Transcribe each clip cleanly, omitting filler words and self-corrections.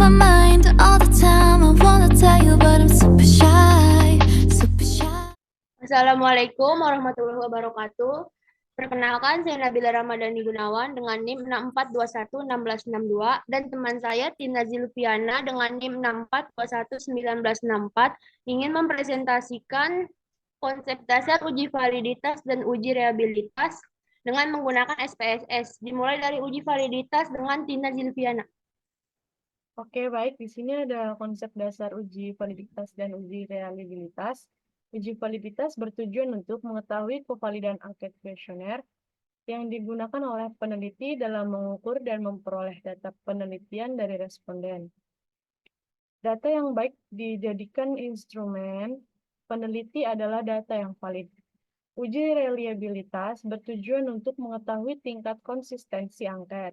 my mind all the time. I wanna tell you, but I'm super shy, super shy. Assalamualaikum warahmatullahi wabarakatuh. Perkenalkan, saya Nabila Ramadhani Gunawan dengan NIM 64211662 dan teman saya Tina Zilviana dengan NIM 64211964 ingin mempresentasikan konsep dasar uji validitas dan uji reliabilitas dengan menggunakan SPSS. Dimulai dari uji validitas dengan Tina Zilviana. Oke, baik. Di sini ada konsep dasar uji validitas dan uji reliabilitas. Uji validitas bertujuan untuk mengetahui kevalidan angket kuesioner yang digunakan oleh peneliti dalam mengukur dan memperoleh data penelitian dari responden. Data yang baik dijadikan instrumen peneliti adalah data yang valid. Uji reliabilitas bertujuan untuk mengetahui tingkat konsistensi angket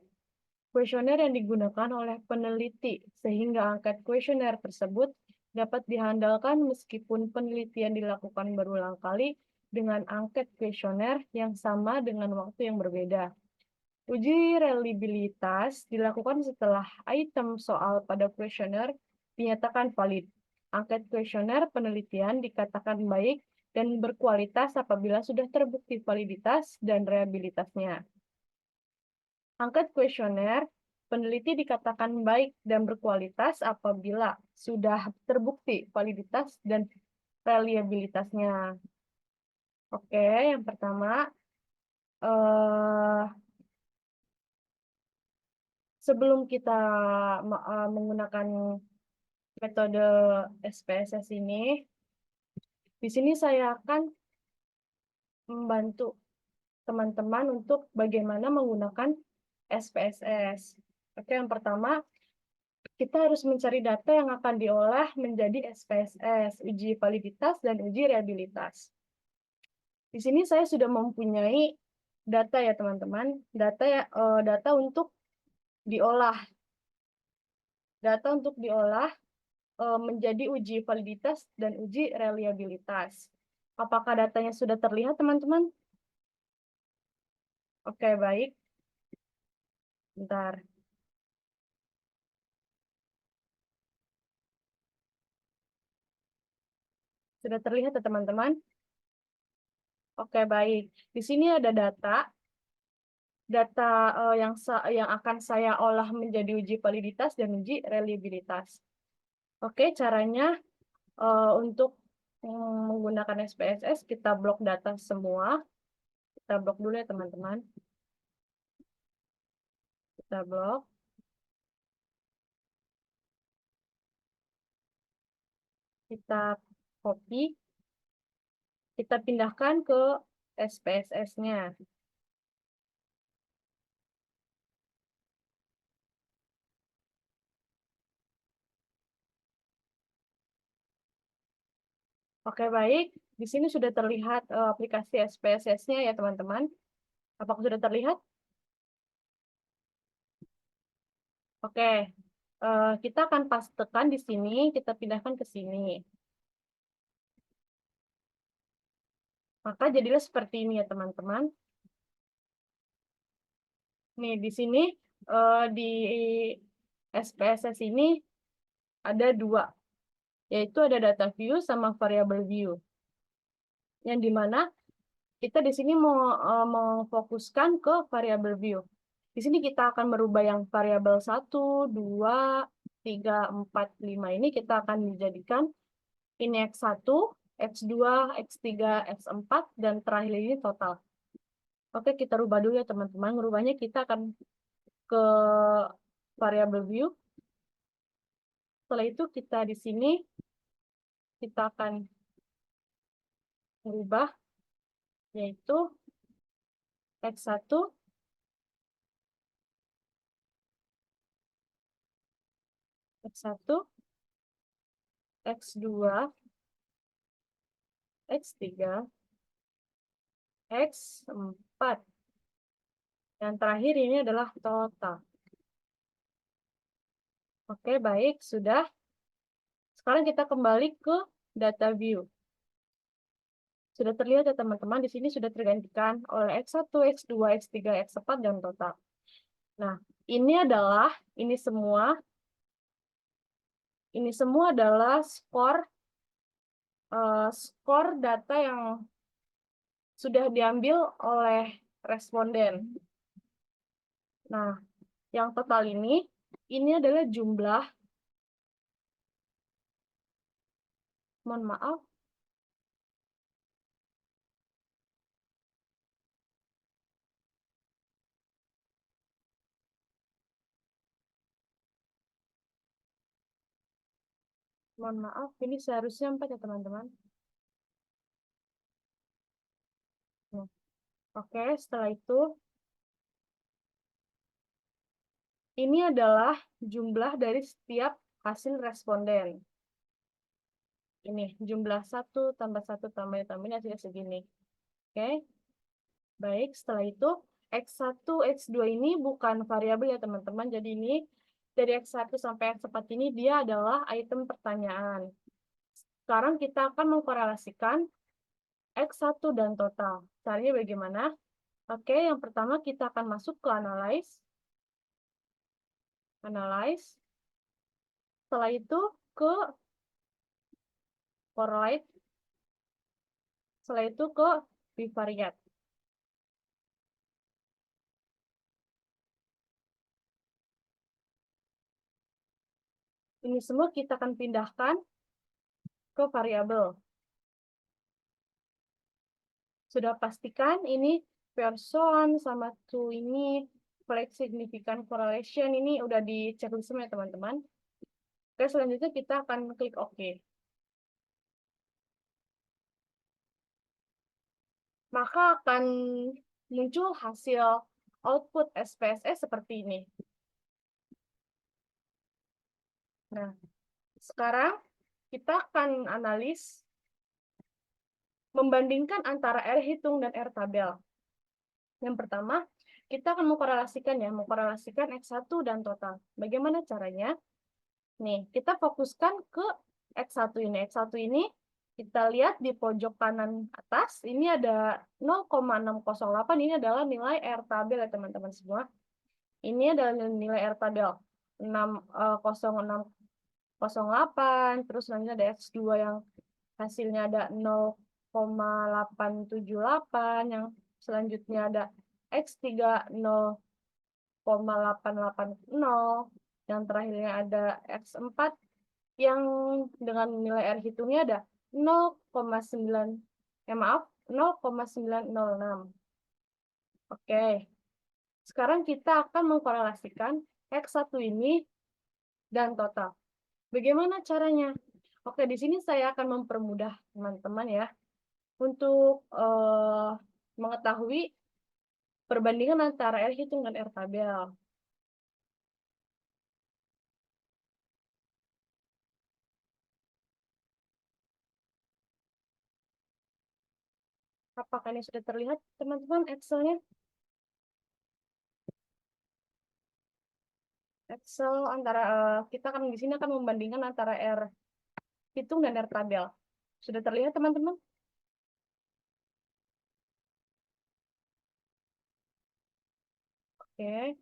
kuesioner yang digunakan oleh peneliti, sehingga angket kuesioner tersebut dapat dihandalkan meskipun penelitian dilakukan berulang kali dengan angket kuesioner yang sama dengan waktu yang berbeda. Uji reliabilitas dilakukan setelah item soal pada kuesioner dinyatakan valid. Angket kuesioner penelitian dikatakan baik dan berkualitas apabila sudah terbukti validitas dan reliabilitasnya. Angket kuesioner peneliti dikatakan baik dan berkualitas apabila sudah terbukti validitas dan reliabilitasnya. Oke, yang pertama, sebelum kita menggunakan metode SPSS ini, di sini saya akan membantu teman-teman untuk bagaimana menggunakan SPSS. Oke, yang pertama, kita harus mencari data yang akan diolah menjadi SPSS, uji validitas dan uji reliabilitas. Di sini saya sudah mempunyai data ya teman-teman, data untuk diolah. Data untuk diolah menjadi uji validitas dan uji reliabilitas. Apakah datanya sudah terlihat teman-teman? Oke, baik. Bentar. Sudah terlihat ya teman-teman? Oke, baik. Di sini ada data yang akan saya olah menjadi uji validitas dan uji reliabilitas. Oke, caranya untuk menggunakan SPSS, kita blok data semua. Kita blok dulu ya teman-teman. Kita blok. Kita copy. Kita pindahkan ke SPSS-nya. Oke, baik. Di sini sudah terlihat aplikasi SPSS-nya ya, teman-teman. Apakah sudah terlihat? Oke. Kita akan pastekan di sini, kita pindahkan ke sini. Maka jadilah seperti ini ya, teman-teman. Nih, di sini di SPSS ini ada dua, yaitu ada data view sama variable view. Yang dimana kita di sini mau memfokuskan ke variable view. Di sini kita akan merubah yang variabel 1, 2, 3, 4, 5 ini kita akan dijadikan ini X1, X2, X3, X4, dan terakhir ini total. Oke, kita rubah dulu ya teman-teman. Merubahnya kita akan ke variable view. Setelah itu kita di sini kita akan merubah yaitu X1, X1, X2, X3, X4. Yang terakhir ini adalah total. Oke, baik, sudah. Sekarang kita kembali ke data view. Sudah terlihat ya teman-teman, di sini sudah tergantikan oleh X1, X2, X3, X4, dan total. Nah, ini semua Ini semua adalah skor data yang sudah diambil oleh responden. Nah, yang total ini adalah jumlah, mohon maaf, ini seharusnya 4 ya teman-teman. Oke, setelah itu, ini adalah jumlah dari setiap hasil responden. Ini jumlah 1 tambah 1 tambahnya hasilnya segini. Oke, baik, setelah itu X1, X2 ini bukan variabel ya teman-teman. Jadi ini dari X1 sampai X4 ini dia adalah item pertanyaan. Sekarang kita akan mengkorelasikan X1 dan total. Caranya bagaimana? Oke, yang pertama kita akan masuk ke analyze. Setelah itu ke correlate. Setelah itu ke bivariate. Ini semua kita akan pindahkan ke variabel. Sudah pastikan ini person sama to ini flag significant correlation ini udah dicek semua ya teman-teman. Oke, selanjutnya kita akan klik OK. Maka akan muncul hasil output SPSS seperti ini. Nah, sekarang kita akan analis membandingkan antara R hitung dan R tabel. Yang pertama, kita akan mengkorelasikan X1 dan total. Bagaimana caranya? Nih, kita fokuskan ke X1 ini. X1 ini kita lihat di pojok kanan atas, ini ada 0,608, ini adalah nilai R tabel ya teman-teman semua. Ini adalah nilai R tabel 0608, terus nanti ada X2 yang hasilnya ada 0,878, yang selanjutnya ada X3 0,880, yang terakhirnya ada X4 yang dengan nilai R hitungnya ada 0,906. Oke. Sekarang kita akan mengkorelasikan X1 ini dan total. Bagaimana caranya? Oke, di sini saya akan mempermudah teman-teman ya untuk mengetahui perbandingan antara R hitung dan R tabel. Apakah ini sudah terlihat teman-teman Excel-nya? Excel antara kita akan di sini akan membandingkan antara R hitung dan R tabel. Sudah terlihat teman-teman? Oke.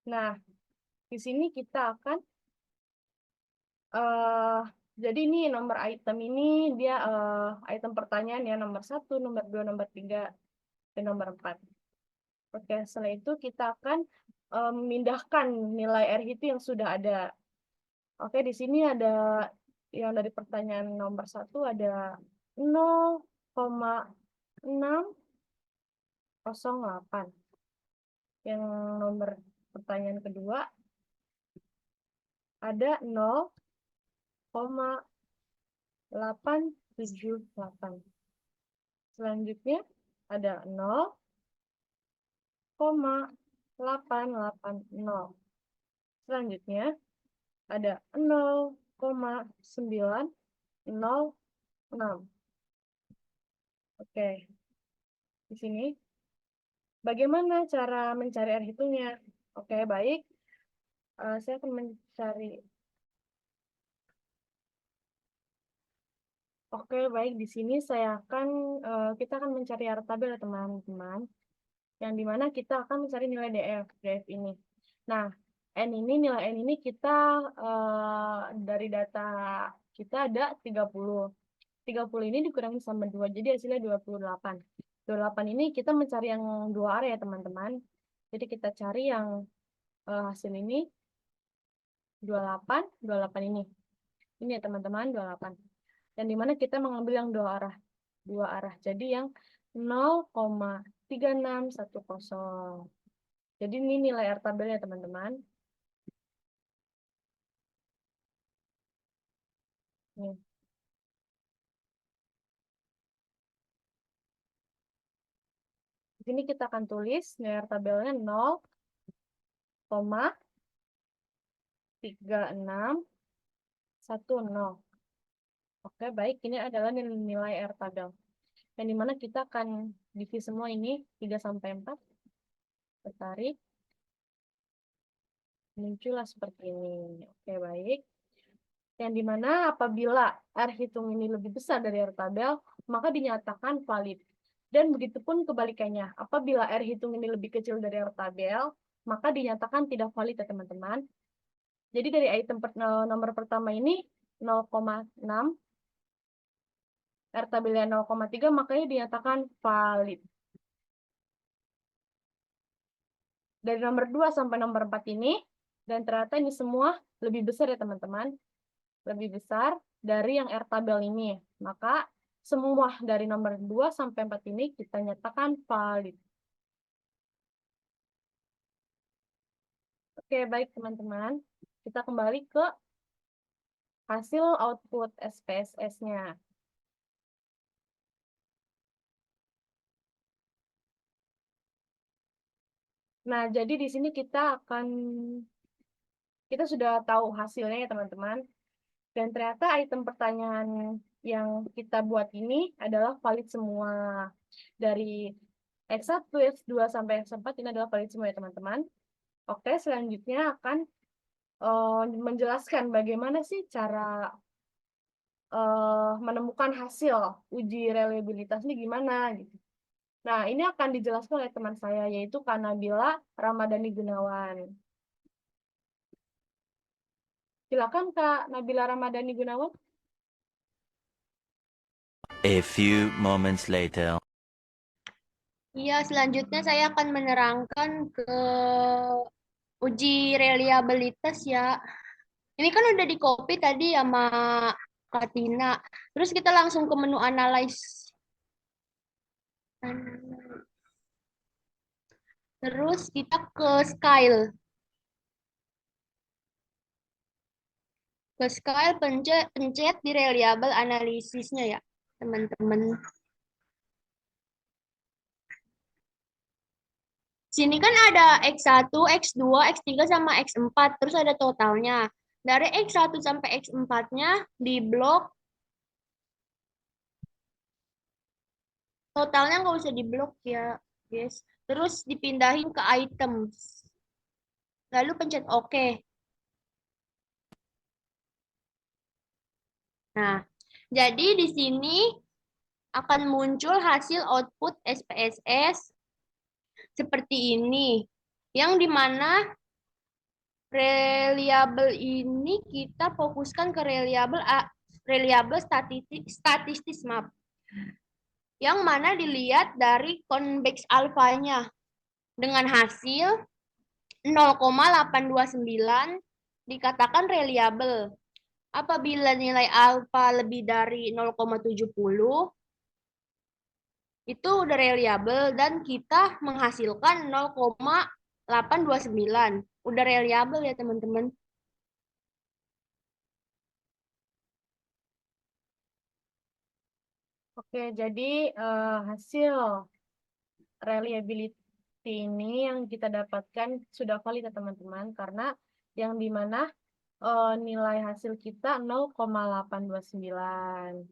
Nah, di sini kita akan jadi ini nomor item ini dia item pertanyaan ya, nomor 1, nomor 2, nomor 3, dan nomor 4. Oke, setelah itu kita akan memindahkan nilai R itu yang sudah ada. Oke, di sini ada yang dari pertanyaan nomor 1 ada 0,608. Yang nomor pertanyaan kedua ada 0,878. Selanjutnya ada 0,880. Selanjutnya ada 0,906. Oke. Di sini bagaimana cara mencari R hitungnya? Oke, baik. Saya akan mencari. Oke, baik. Di sini kita akan mencari R tabel ya teman-teman. Yang dimana kita akan mencari nilai DF ini. Nah, N ini, nilai N ini kita dari data kita ada 30. 30 ini dikurangi sama 2, jadi hasilnya 28. 28 ini kita mencari yang dua arah ya teman-teman. Jadi kita cari yang hasil ini 28, 28 ini. Ini ya teman-teman 28. Dan dimana kita mengambil yang dua arah. Dua arah. Jadi yang 0,3610. Jadi ini nilai R tabelnya teman-teman. Nih. Di sini kita akan tulis nilai R tabelnya 0,3610. Oke, baik. Ini adalah nilai R tabel. Yang dimana kita akan divisi semua ini 3 sampai 4. Kita tarik. Muncullah seperti ini. Oke, baik. Yang dimana apabila R hitung ini lebih besar dari R tabel, maka dinyatakan valid. Dan begitupun kebalikannya. Apabila R hitung ini lebih kecil dari R tabel, maka dinyatakan tidak valid ya teman-teman. Jadi dari item nomor pertama ini 0,6, R tabelnya 0,3, makanya dinyatakan valid. Dari nomor 2 sampai nomor 4 ini, dan ternyata ini semua lebih besar ya teman-teman. Lebih besar dari yang R tabel ini. Maka semua dari nomor 2 sampai 4 ini kita nyatakan valid. Oke, baik teman-teman. Kita kembali ke hasil output SPSS-nya. Nah, jadi di sini kita sudah tahu hasilnya ya teman-teman. Dan ternyata item pertanyaan yang kita buat ini adalah valid semua. Dari X1, X2, sampai X4 ini adalah valid semua ya teman-teman. Oke, selanjutnya akan menjelaskan bagaimana sih cara menemukan hasil uji reliabilitas ini gimana gitu. Nah, ini akan dijelaskan oleh teman saya, yaitu Kak Nabila Ramadhani Gunawan. Silakan Kak Nabila Ramadhani Gunawan. A few moments later. Iya, selanjutnya saya akan menerangkan ke uji reliabilitas ya. Ini kan udah di copy tadi sama Kak Tina. Terus kita langsung ke menu analyze. Terus kita ke Scale. Ke Scale pencet di reliable analisisnya ya, teman-teman. Sini kan ada X1, X2, X3, sama X4. Terus ada totalnya. Dari X1 sampai X4-nya di blok. Totalnya nggak usah di blok ya, guys. Terus dipindahin ke items. Lalu pencet OK. Nah, jadi di sini akan muncul hasil output SPSS seperti ini. Yang dimana reliable ini kita fokuskan ke reliable statistis, maaf. Yang mana dilihat dari convex alfanya dengan hasil 0,829 dikatakan reliable. Apabila nilai alfa lebih dari 0,70 itu udah reliable dan kita menghasilkan 0,829. Udah reliable ya teman-teman. Oke, jadi hasil reliability ini yang kita dapatkan sudah valid ya teman-teman, karena yang dimana nilai hasil kita 0,829.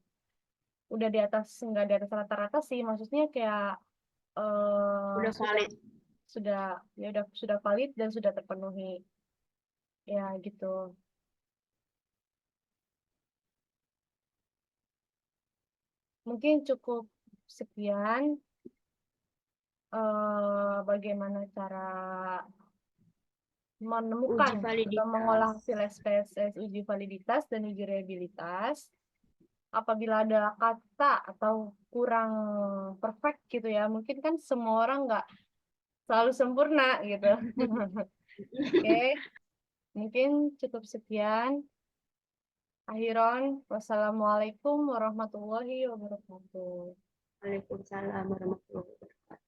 Udah di atas, nggak di atas rata-rata sih, maksudnya kayak Udah valid. sudah valid dan sudah terpenuhi. Ya, gitu. Mungkin cukup sekian bagaimana cara menemukan Uji atau mengolah validitas. hasil SPSS uji validitas dan uji reliabilitas. Apabila ada kata atau kurang perfect gitu ya, mungkin kan semua orang nggak selalu sempurna gitu. Oke, mungkin cukup sekian. Akhiron, wassalamualaikum warahmatullahi wabarakatuh. Waalaikumsalam warahmatullahi wabarakatuh.